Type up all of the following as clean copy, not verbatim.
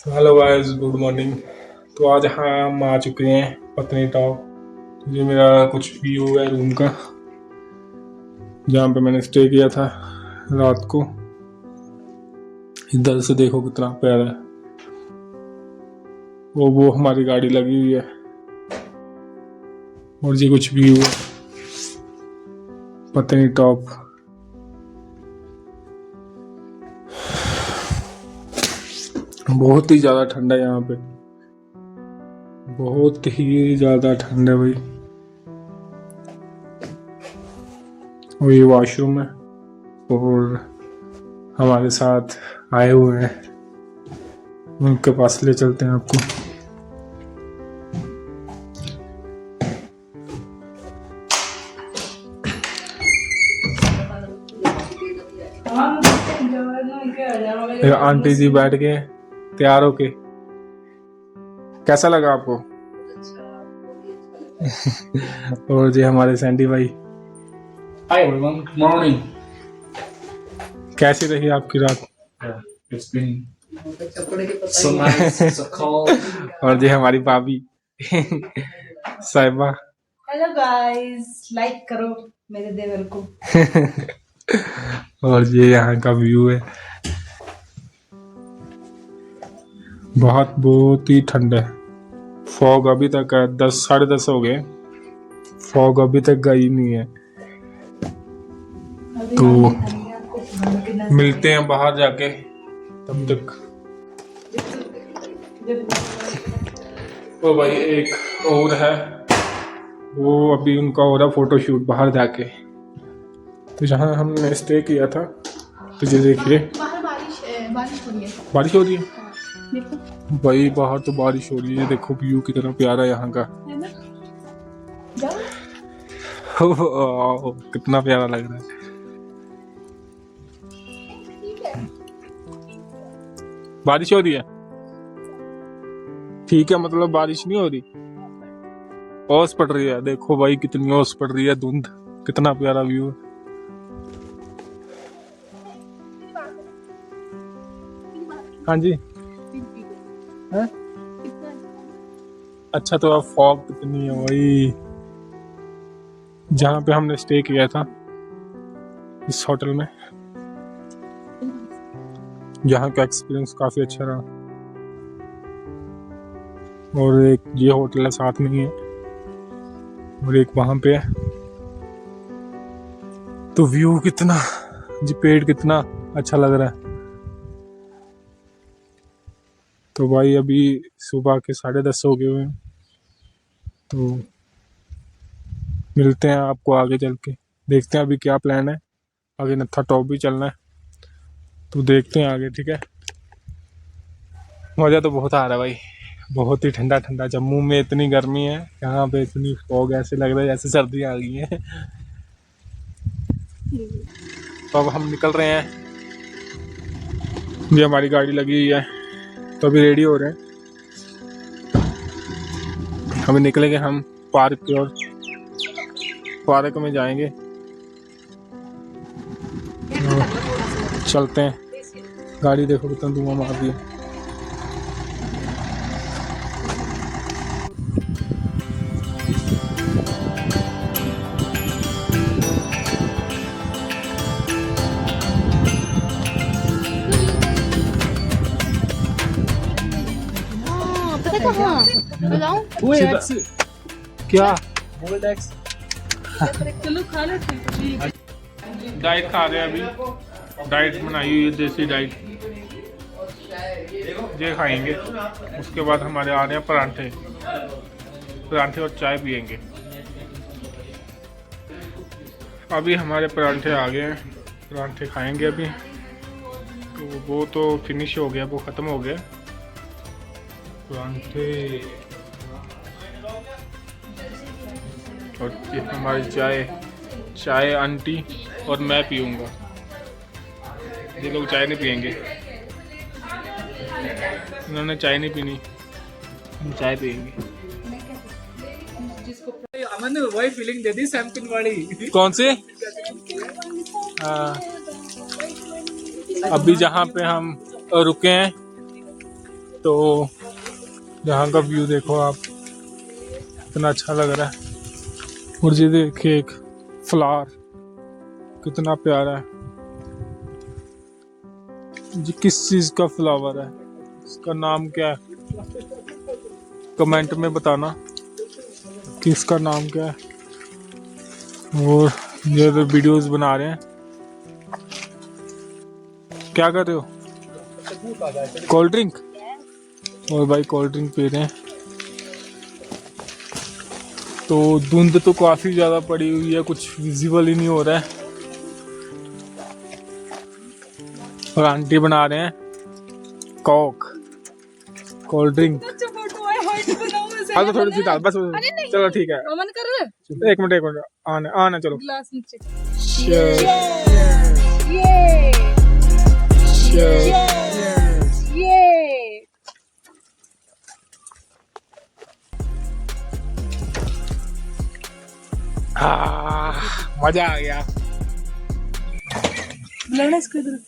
Hello guys, good morning. तो आज हम आ चुके हैं पत्नी टॉप। ये मेरा कुछ व्यू है रूम का, जहाँ पे मैंने स्टे किया था रात को। इधर से देखो कितना प्यारा है। वो हमारी गाड़ी लगी हुई है और ये कुछ व्यू है पत्नी टॉप। बहुत ही ज़्यादा ठंडा है यहाँ पे, बहुत ही ज़्यादा ठंड है भाई। और ये वॉशरूम है और हमारे साथ आए हुए हैं, उनके पास ले चलते हैं आपको। आंटी जी बैठ के तैयार होके, कैसा लगा आपको? और जी हमारे सैंडी भाई। Hi everyone, good morning. कैसी रही आपकी रात? It's been so nice, so cold. और जी हमारी भाभी साहिबा। हेलो गाइस, लाइक करो मेरे देवर को। और ये यहाँ का व्यू है, बहुत ही ठंड है। फॉग अभी तक है, 10 साढ़े 10 हो गए, फॉग अभी तक गई नहीं है। तो मिलते हैं बाहर जाके, तब तक। तो भाई एक और है, वो अभी उनका हो रहा फोटोशूट बाहर जाके। तो जहाँ हमने स्टे किया था, तो ये देखिए बाहर बारिश हो रही है। बारिश हो रही है। देखो भाई बाहर तो बारिश हो रही है, देखो व्यू कितना प्यारा है यहाँ का। है ना, जाओ। कितना प्यारा लग रहा है। बारिश हो रही है, ठीक है, मतलब बारिश नहीं हो रही, ओस पड़ रही है। देखो भाई कितनी ओस पड़ रही है, धुंध, कितना प्यारा व्यू है। हाँ जी है? अच्छा, तो अब फॉग कितनी है भाई। जहाँ पे हमने स्टे किया था इस होटल में, जहाँ का एक्सपीरियंस काफी अच्छा रहा। और एक ये होटल है साथ में ही है, और एक वहां पे है। तो व्यू कितना, जी पेड़ कितना अच्छा लग रहा है। तो भाई अभी सुबह के 10:30 हो गए हुए हैं, तो मिलते हैं आपको आगे चल के। देखते हैं अभी क्या प्लान है, आगे नत्था टॉप भी चलना है, तो देखते हैं आगे, ठीक है। मज़ा तो बहुत आ रहा है भाई, बहुत ही ठंडा ठंडा। जम्मू में इतनी गर्मी है, यहाँ पे इतनी फॉग, ऐसे लग रहा है जैसे सर्दियाँ आ गई हैं। तो अब हम निकल रहे हैं, ये हमारी गाड़ी लगी हुई है, तो अभी रेडी हो रहे हैं। अभी निकलेंगे हम पार्क की ओर, पार्क में जाएंगे, चलते हैं। गाड़ी देखो कितना धुआं मार रही है। पता कहाँ बताऊं? क्या चलो खा लेते। डाइट खा रहे हैं अभी, डाइट बनाई हुई है, देसी डाइट, ये खाएंगे। उसके बाद हमारे आ रहे हैं परांठे, परांठे और चाय पियेंगे। अभी हमारे परांठे आ गए हैं, परांठे खाएंगे अभी। तो वो तो फिनिश हो गया, वो ख़त्म हो गया परांठे। और ये हमारी चाय आंटी और मैं पीऊँगा, ये लोग चाय नहीं पियेंगे, इन्होंने चाय नहीं पीनी, हम चाय पियेंगे। अमन वही फीलिंग दे दी सैम्पिन वाली। कौन से? अभी जहाँ पे हम रुके हैं तो यहाँ का व्यू देखो आप, कितना अच्छा लग रहा है। और ये देखिए एक फ्लावर कितना प्यारा है। ये किस चीज का फ्लावर है, इसका नाम क्या है, कमेंट में बताना कि इसका नाम क्या है। और ये तो वीडियोस बना रहे हैं। क्या कर रहे हो? Cold drink. और भाई कोल्ड ड्रिंक पी रहे हैं। तो धुंध तो काफी ज्यादा पड़ी हुई है, कुछ विजिबल ही नहीं हो रहा है। और आंटी बना रहे हैं कोक, कोल्ड ड्रिंक। हाँ तो थोड़ी सी डाल बस। चलो ठीक है, एक मिनट आना चलो। ग्लास नीचे। Cheers. Cheers. मजा आ गया बुलाना इसको इधर।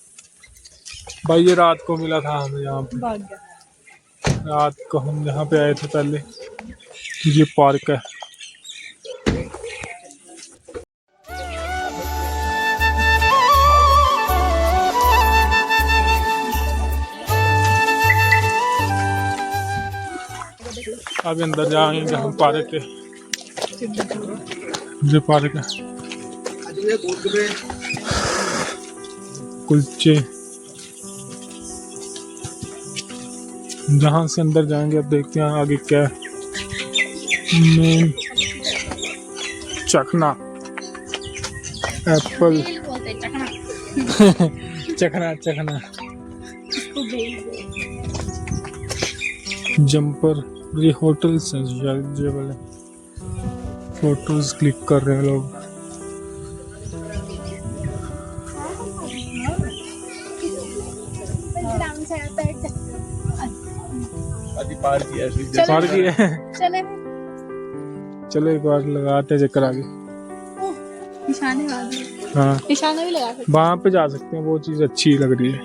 भाई। ये रात को मिला था हमें यहाँ पे, भाग गया। रात को हम यहाँ पे आए थे पहले। ये पार्क है। अब अंदर जाएंगे हम पार्क के। ये पार्क है, कुलचे। जहाँ से अंदर जाएंगे अब देखते हैं आगे क्या है। मेन चखना एप्पल चखना चखना जंपर। ये होटल्स हैं शायद, ये वाले फोटोज क्लिक कर रहे हैं लोग। पार किया है। चलो एक बार लगाते हैं चक्कर आगे। निशाने हाँ निशाना भी लगा सकते वहाँ पे जा सकते हैं, वो चीज अच्छी लग रही है।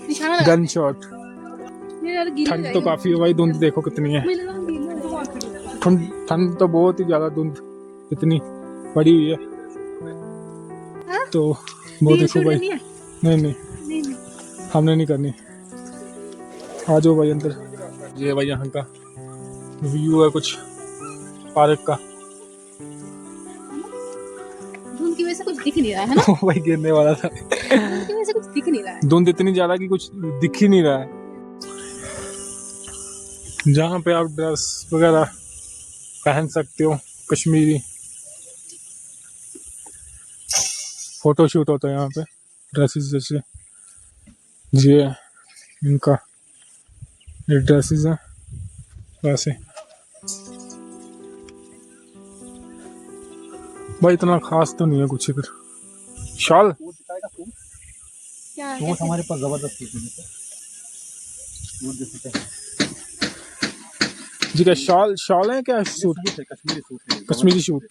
निशाना गन शॉट। ठंड तो काफी है भाई, धुंध देखो कितनी है। ठंड तो बहुत ही ज्यादा, धुंध इतनी पड़ी हुई है। तो वो देखो भाई। नहीं हमने नहीं करनी। आ जाओ भाई अंदर। ये भाई यहाँ का व्यू है कुछ पार्क का। धुंध की वजह से कुछ दिख नहीं रहा है ना। भाई गिरने वाला था। धुंध की वजह से कुछ दिख नहीं रहा है। धुंध इतनी ज्यादा कि कुछ दिख ही नहीं रहा है। जहाँ पे आप ड्रेस वगैरह पहन सकते हो कश्मीरी। फोटो शूट होता है यहाँ पे ड्रेसेस जैसे। ये इनका ये ड्रेसेस हैं वैसे। भाई इतना खास तो नहीं है कुछ इधर। शॉल क्या हमारे पास जबरदस्त जी का शॉल है क्या? सूट, कश्मीरी सूट है। कश्मीरी सूट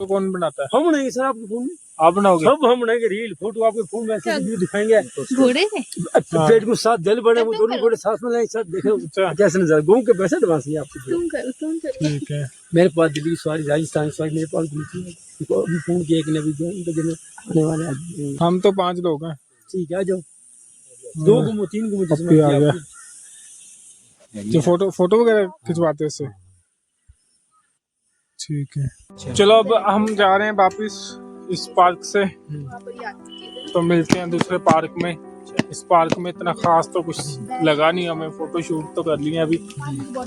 तो कौन बनाता है? हम नहीं सर, आपके फोन आप बनाओगे? सब हम बनाएंगे, रील फोटो आपके फोन में ऐसे वीडियो दिखाएंगे। घोड़े थे पेट को साथ जल बने, वो दोनों घोड़े साथ में लाए, साथ देखो कैसे नजर। घूम के पैसे एडवांस है आपको। तुम करो ठीक है। मेरे पास दिल्ली की सवारी, राजस्थान की सवारी मेरे पास घूमती है। अभी फोन किया एक ने, अभी आने वाले हैं। हम तो 5 लोग हैं। ठीक है, आ जाओ। 2 घूमो 3 घूमो पप्पी आ गया। जो फोटो वगैरह खिंचवाते हैं उससे। ठीक है चलो अब हम जा रहे हैं वापिस इस पार्क से। तो मिलते हैं दूसरे पार्क में। इस पार्क में इतना खास तो कुछ लगा नहीं हमें, फोटो शूट तो कर लिए अभी।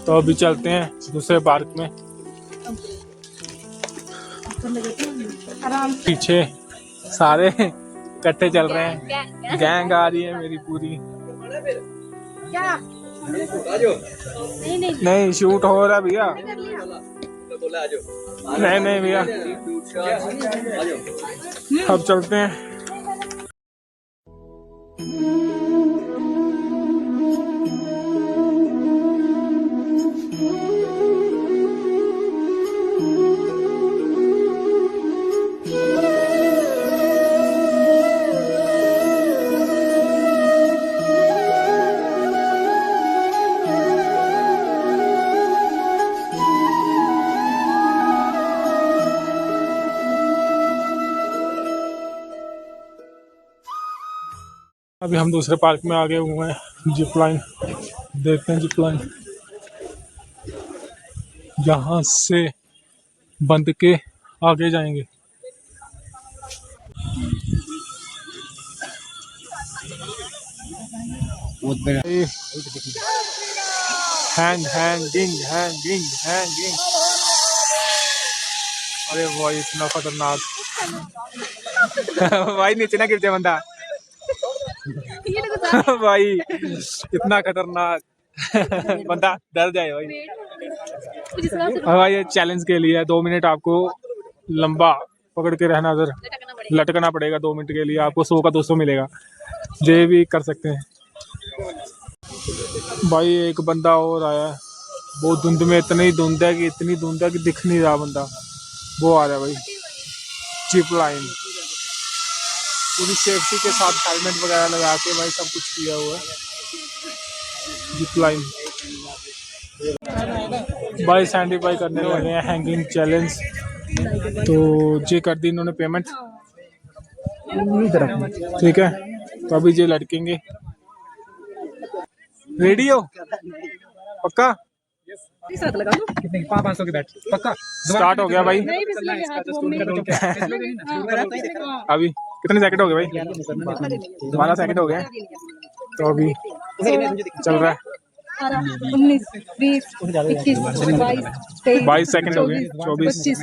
तो अभी चलते हैं दूसरे पार्क में। पीछे सारे इकट्ठे चल रहे हैं, गैंग आ रही है मेरी पूरी। क्या नहीं शूट हो रहा भैया। नहीं भैया अब चलते हैं। अभी हम दूसरे पार्क में आ गए हुए हैं, जिप लाइन देखते हैं। जिप लाइन यहाँ से बंद के आगे जाएंगे। हैंगिंग। अरे भाई इतना खतरनाक भाई नीचे ना गिर जाए बंदा भाई इतना खतरनाक बंदा डर जाए भाई। और भाई ये चैलेंज के लिए 2 मिनट आपको लंबा पकड़ के रहना, उधर लटकना पड़ेगा 2 मिनट के लिए। आपको 100 का 200 मिलेगा। ये भी कर सकते हैं। भाई एक बंदा और आया है, वो धुंध में, इतनी धुंध है कि दिख नहीं रहा बंदा। वो आ रहा है भाई। जिप लाइन पूरी सेफ्टी के साथ हेलमेट वगैरह लगा के भाई सब कुछ किया हुआ है। जिप लाइन भाई सैंडिफाई करने लगे हैं, हैंगिंग चैलेंज। तो ये कर दी इन्होंने पेमेंट, ठीक है। तो अभी ये लटकेंगे। रेडी हो पक्का? कितने 500 के बैठ पक्का स्टार्ट हो गया भाई। अभी कितने सेकंड हो गए भाई? 12 सेकंड हो गए। तो अभी चल रहा है 19, 20, 21, 22, 22 सेकंड हो गए। 24 26,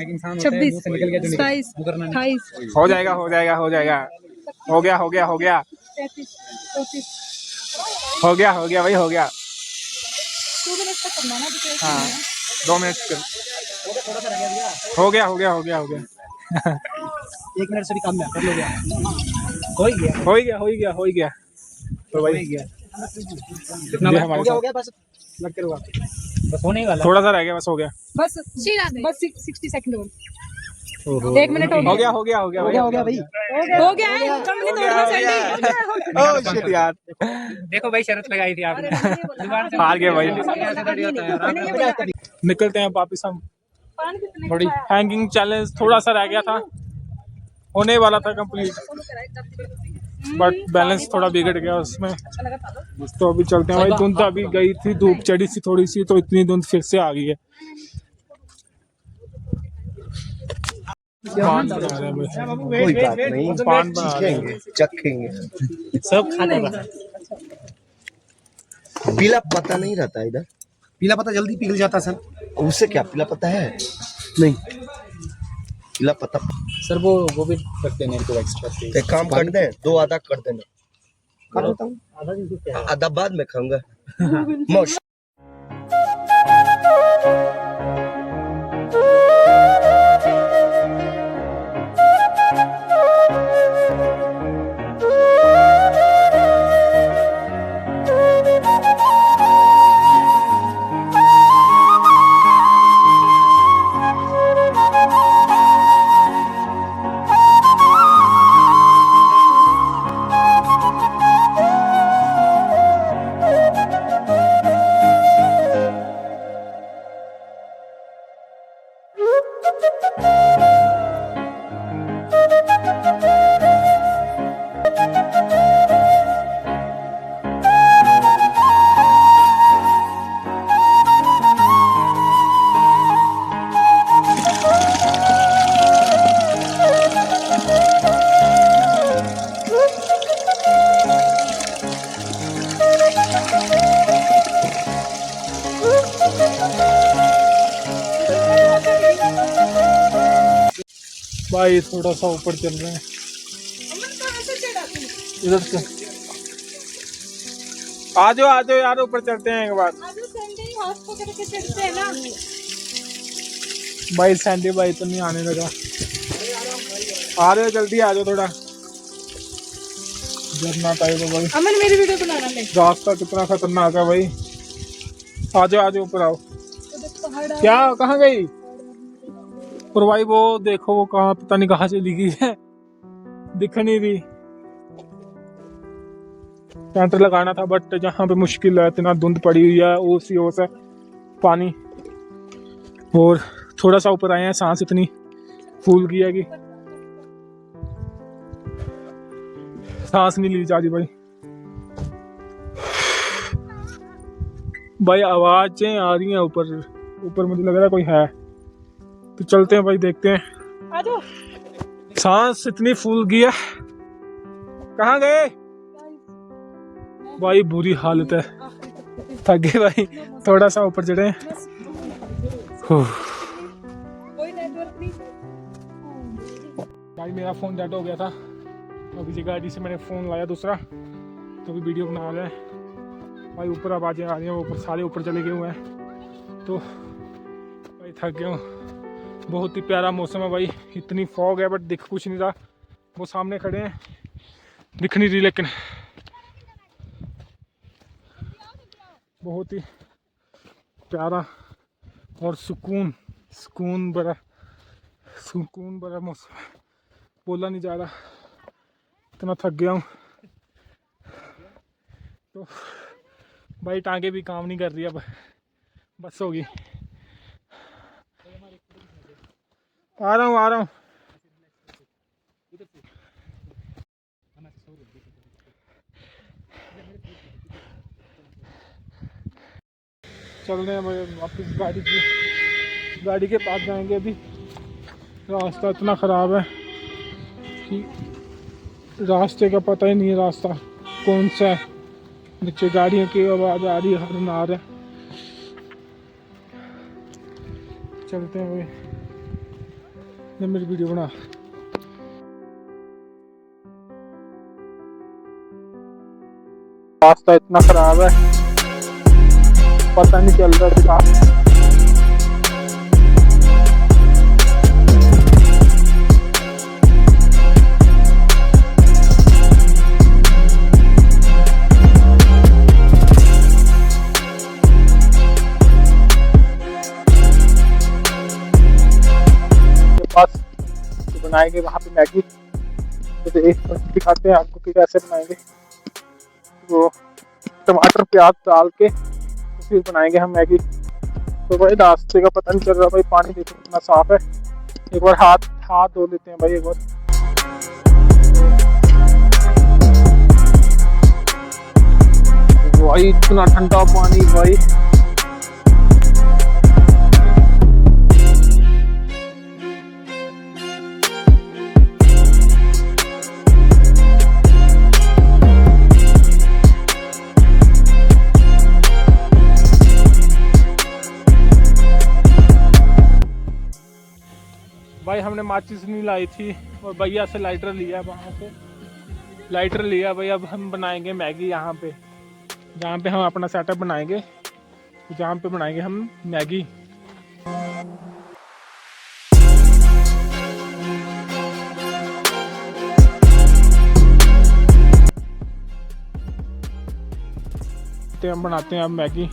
27, 28, हो जाएगा हो गया 33, 34। हो गया भाई, हो गया। 2 मिनट तक करना ना, हाँ 2 मिनट हो गया 1 मिनट से भी कम है, कर लो। हो गया। तो भाई कितना ये हमारे हो गया बस लग के बस होने ही वाला। थोड़ा सा रह गया, बस हो गया। बस 60 सेकंड और 1 मिनट हो गया भाई। हो गया है। कम नहीं तोड़ना सैंडी। ओह शिट यार, देखो भाई शरत लगाई थी आपने। हार गए भाई। निकलते हैं वापिस हम। थोड़ी हैंगिंग चैलेंज थोड़ा सा रह गया था, होने वाला था कंप्लीट, बट बैलेंस थोड़ा बिगड़ गया उसमें। तो अभी चलते हैं भाई। धुंध अभी गई थी, धूप चढ़ी सी थोड़ी सी, तो इतनी धुंध फिर से आ गई है। पान बना रहे हैं भाई। कोई बात नहीं, पान बना रहे हैं। चखेंगे चखेंगे। सब खाने पीला पता नहीं रहता इधर। पीला पता जल्दी पिघल जाता सर। उससे क्या पीला पता है? नहीं पीला पता। सर वो भी रखते हैं मेरे को एक्स्ट्रा। एक काम कर दे, 2 आधा कर देना। कर देता हूँ, आधा बाद में खाऊंगा। मौश भाई थोड़ा सा ऊपर चल रहे हैं इधर से। आ जाओ यार, ऊपर चलते हैं एक बार। भाई सैंडी भाई तो नहीं आने लगा। आ रहे हो जल्दी आ जाओ, थोड़ा झरना टाइप है भाई। अमन मेरी वीडियो बनाना ले। रास्ता कितना खतरनाक है भाई। आ जाओ ऊपर आओ। क्या कहाँ गई? और भाई वो देखो, वो कहाँ पता नहीं कहाँ चली गई है, दिख नहीं रही। कैंटर लगाना था बट जहाँ पे मुश्किल है, इतना धुंध पड़ी हुई है, ओस ही ओस है, पानी। और थोड़ा सा ऊपर आए हैं, सांस इतनी फूल गई है कि सांस नहीं ली जा रही भाई। भाई आवाजें आ रही हैं ऊपर ऊपर, मुझे लग रहा है कोई है। तो चलते हैं भाई, देखते हैं। सांस इतनी फूल गई है। कहाँ गए भाई? बुरी हालत है, थक गए भाई, थोड़ा सा ऊपर चढ़े। भाई मेरा फोन डेड हो गया था, अभी जी गाड़ी से मैंने फोन लाया दूसरा, तो अभी वीडियो बना रहे हैं। भाई ऊपर आवाजें आ रही हैं, ऊपर सारे ऊपर चले गए हुए हैं। तो भाई थक गया हूँ। बहुत ही प्यारा मौसम है भाई, इतनी फॉग है बट दिख कुछ नहीं रहा। वो सामने खड़े हैं, दिख नहीं रही, लेकिन बहुत ही प्यारा और सुकून भरा मौसम है। बोला नहीं जा रहा, इतना थक गया हूँ। तो भाई टांगे भी काम नहीं कर रही, अब बस होगी। आ रहा हूँ। चल रहे हैं भाई वापस गाड़ी के पास जाएंगे। अभी रास्ता इतना ख़राब है कि रास्ते का पता ही नहीं है, रास्ता कौन सा है। नीचे गाड़ियों की आवाज़ आ रही है, हॉर्न आ रहा है। चलते हैं भाई, ये मेरी वीडियो बना। रास्ता इतना ख़राब है, पता नहीं चल रहा था। पास तो बनाएंगे वहाँ पे मैगी, तो दिखाते हैं आपको कि कैसे बनाएंगे। तो टमाटर प्याज डाल के तो फिर बनाएंगे हम मैगी। तो भाई रास्ते का पता नहीं चल रहा भाई, पानी देखो कितना साफ है। एक बार हाथ धो लेते हैं भाई एक बार। भाई इतना ठंडा पानी भाई, भाई हमने माचिस नहीं लाई थी और भैया से लाइटर लिया, वहाँ से लाइटर लिया भाई। अब हम बनाएंगे मैगी यहाँ पे, जहाँ पे हम अपना सेटअप बनाएंगे, जहाँ पे बनाएंगे हम मैगी। हम बनाते हैं अब मैगी।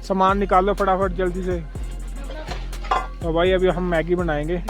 सामान निकालो फटाफट जल्दी से। तो भाई अभी हम मैगी बनाएंगे।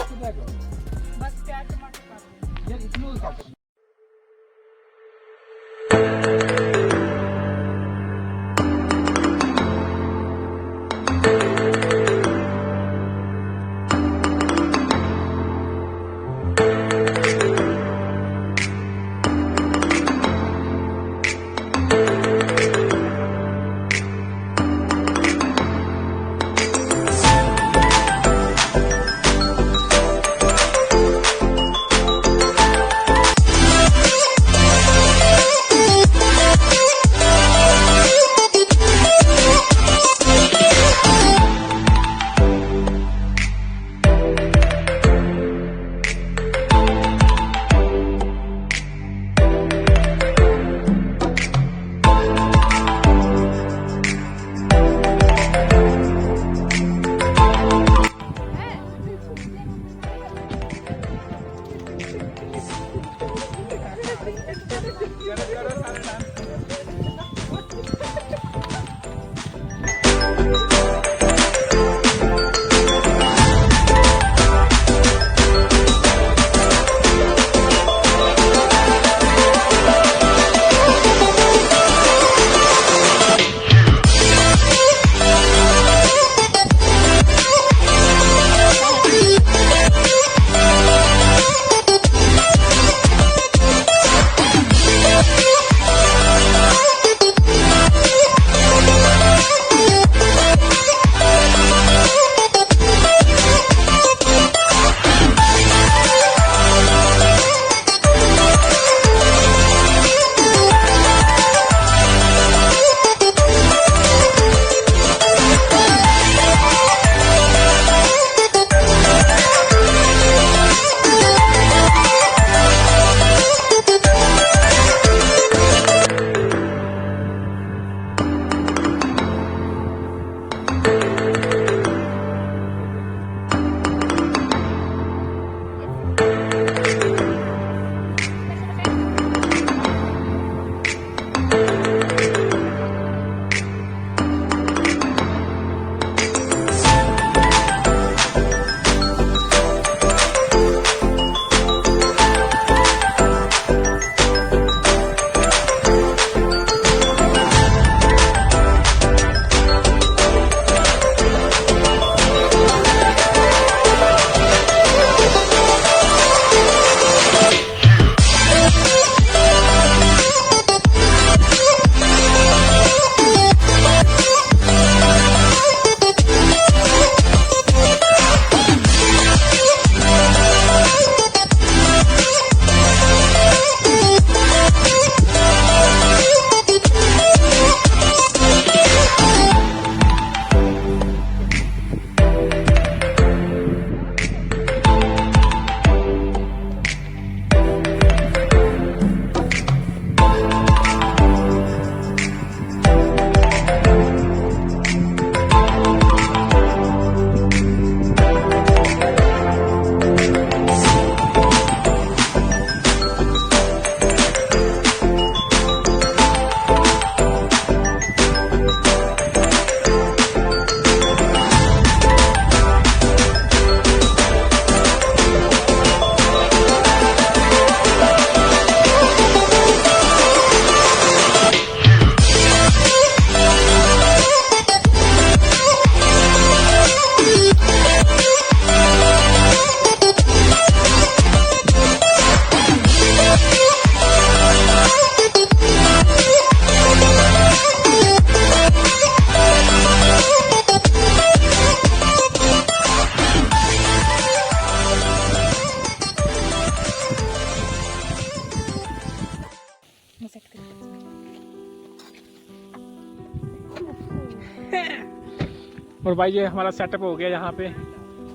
और भाई ये हमारा सेटअप हो गया यहाँ पे।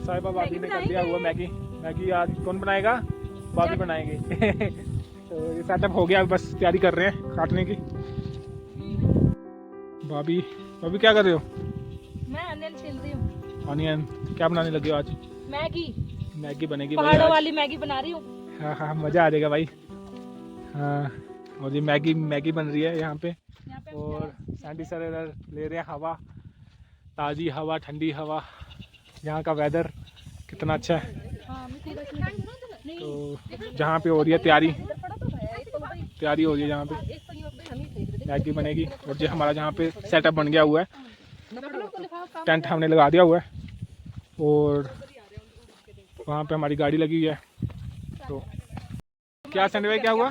साहिबा भाभी ने कर दिया हुआ मैगी। मैगी आज कौन बनाएगा? भाभी बनाएंगे। तो ये सेटअप हो गया, बस तैयारी कर रहे हैं काटने की। भाभी भाभी क्या कर रहे हो? मैं अनियन छील रही हूँ। ऑनियन क्या बनाने लगे हो आज? मैगी। मैगी बनेगी पहाड़ों वाली मैगी बना रही हूँ। हाँ हाँ मज़ा आ जाएगा भाई। हाँ और ये मैगी बन रही है यहाँ पे। और सैंडी सर इधर ले रहे हैं हवा, ताज़ी हवा, ठंडी हवा। यहाँ का वेदर कितना अच्छा है। तो जहाँ पे हो रही है तैयारी हो रही है जहाँ पे मैगी बनेगी। और जो हमारा जहाँ पे सेटअप बन गया हुआ है, टेंट हमने लगा दिया हुआ है और वहाँ पे हमारी गाड़ी लगी हुई है। तो क्या सैंडी भाई क्या हुआ?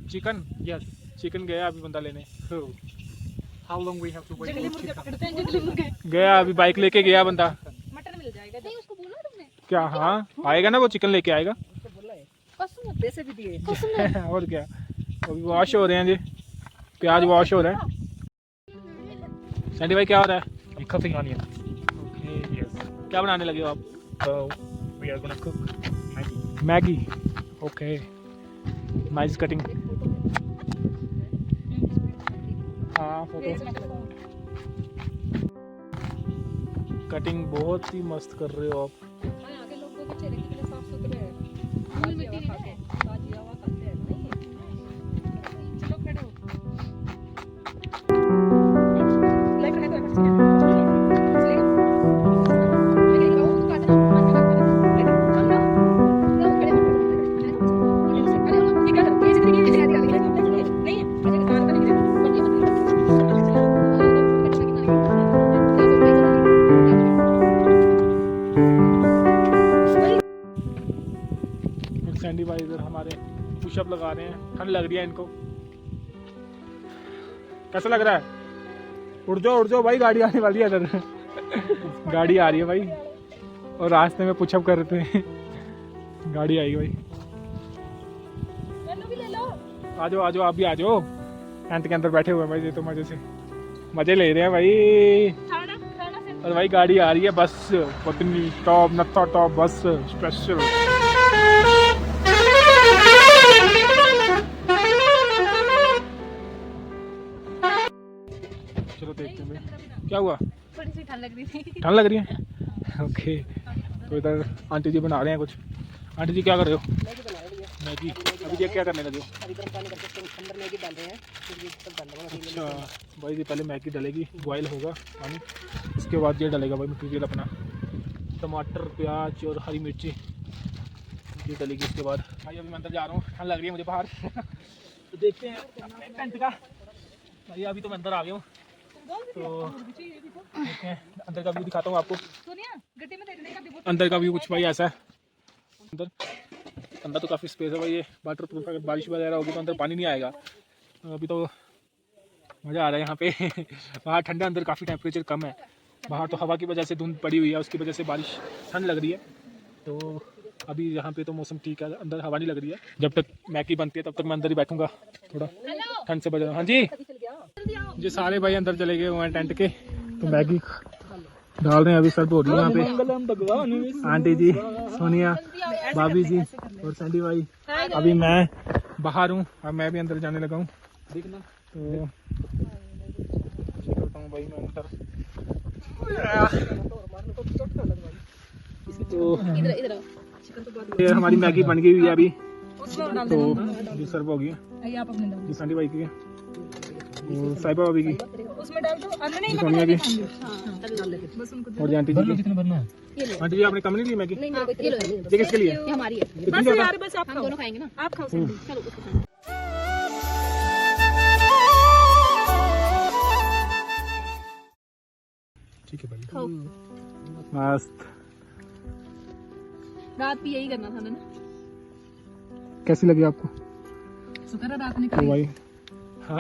चिकन यस चिकन गया अभी बंदा लेने। How long we have to wait? गया अभी बाइक लेके गया बंदा। मटन मिल जाएगा। नहीं उसको बोला तुमने? क्या? हाँ आएगा ना वो चिकन लेके आएगा। कसम पैसे भी दिए। और क्या अभी वॉश हो रहे हैं जी, प्याज वॉश हो रहे हैं। सैंडी भाई क्या हो रहा है? Cutting onion. Okay yes. क्या बनाने लगे हो आप? So we are gonna cook Maggi. Maggi. Okay nice cutting. हाँ फोटो कटिंग बहुत ही मस्त कर रहे हो आप। यहाँ के लोगों के चेहरे कितने साफ सुथरे हैं। ताजी हवा खाते हैं, ताजी हवा खाते हैं। नहीं चलो खड़े हो। लाइक है तो चलेगा। मैं कह रहा हूँ तो काटना मत काटना। हम ना खड़े हो। अरे हम ये कर ये जितनी की नहीं अजय कान का नहीं सैंडी भाई इधर हमारे पुशअप लगा रहे हैं। ठंड लग रही है इनको। कैसा लग रहा है? उड़ जाओ भाई, गाड़ी आने वाली है इधर। गाड़ी आ रही है भाई और रास्ते में पुशअप कर रहे थे। गाड़ी आई भाई। आ जाओ आप भी आ जाओ। टेंट के अंदर बैठे हुए हैं भाई, ये तो मजे ले रहे हैं भाई। और भाई गाड़ी आ रही है, बस पत्नी टॉप नत्था टॉप बस स्पेशल। चलो देखते हैं भाई क्या हुआ। थोड़ी सी ठंड लग रही थी। ठंड लग रही है? ओके तो इधर आंटी जी बना रहे हैं कुछ। आंटी जी क्या कर रहे हो? मैगी। अभी ये क्या करने लगे हो? अंदर मैगी डाल रहे हैं, फिर ये सब डाल रहे हैं। अच्छा भाई ये पहले मैगी डलेगी, बॉयल होगा पानी, उसके बाद ये डलेगा भाई मटीरियल अपना, टमाटर प्याज और हरी मिर्ची ये डलेगी। इसके बाद भाई अभी मैं अंदर जा रहा हूँ, ठंड लग रही है मुझे बाहर। तो देखते हैं अपने टेंट का। भाई अभी तो मैं अंदर आ गया हूँ, तो देखते हैं अंदर का व्यू दिखाता हूँ आपको। अंदर का व्यू कुछ भाई ऐसा है। अंदर तो काफ़ी स्पेस है भाई, ये वाटर प्रूफ। अगर बारिश वगैरह होगी तो अंदर पानी नहीं आएगा। अभी तो मज़ा आ रहा है यहाँ पे। बाहर ठंडा, अंदर काफ़ी टेम्परेचर कम है। बाहर तो हवा की वजह से धुंध पड़ी हुई है, उसकी वजह से बारिश ठंड लग रही है। तो अभी यहाँ पे तो मौसम ठीक है, अंदर हवा नहीं लग रही है। जब तक मैगी बनती है तब तक मैं अंदर ही बैठूंगा, थोड़ा ठंड से बच रहा। हाँ जी जी सारे भाई अंदर चले गए हुए हैं टेंट के, तो मैगी डाल रहे हैं। अभी सर्व हो रही है यहाँ पे। आंटी जी, सोनिया, भाभी जी और सैंडी भाई। अभी मैं बाहर हूँ, अब मैं भी अंदर जाने लगा हूँ। तो करता हूँ भाई मैं अंदर। तो ये हमारी मैगी बन गई हुई है अभी, तो ये सर्व हो गई है। जी सैंडी भाई की, साहिबा भाभी की, उसमें डाल दो। अंदर नहीं, सोनिया की बस उनको और जी आंटी जी की। भरना है? आंटी जी आपने कम नहीं ली मैगी? ये किसके लिए? ये हमारी है, कितनी बस ज़्यादा? यार बस आप हम खाओ, दोनों खाएंगे ना। आप खाओ। चलो उसको खाएं। ठीक है भाई, खाओ। मस्त। रात भी यही करना था ना। कैसी लगी आपको? शुक्र है रात ने तो खाई। भाई हाँ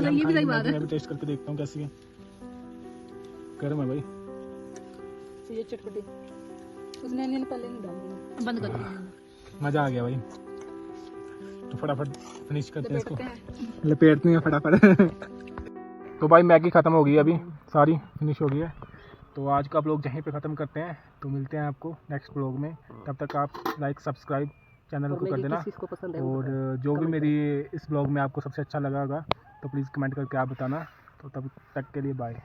ये भी सही बात है। मैं भी टेस्ट करके देखता हूँ कैसी है। गर्म है भाई। ये चटपटी उसने अनियन पहले नहीं डाल दिया, बंद कर दिया। मजा आ गया भाई। तो फटाफट फिनिश करते हैं इसको, लपेटते हैं फटाफट। तो भाई मैगी खत्म हो गई अभी, सारी फिनिश हो गई है। तो आज का ब्लॉग यहीं पे ख़त्म करते हैं। तो मिलते हैं आपको नेक्स्ट ब्लॉग में। तब तक आप लाइक सब्सक्राइब चैनल को कर देना। और जो भी मेरी इस ब्लॉग में आपको सबसे अच्छा लगा होगा तो प्लीज़ कमेंट करके आप बताना। तो तब तक के लिए बाय।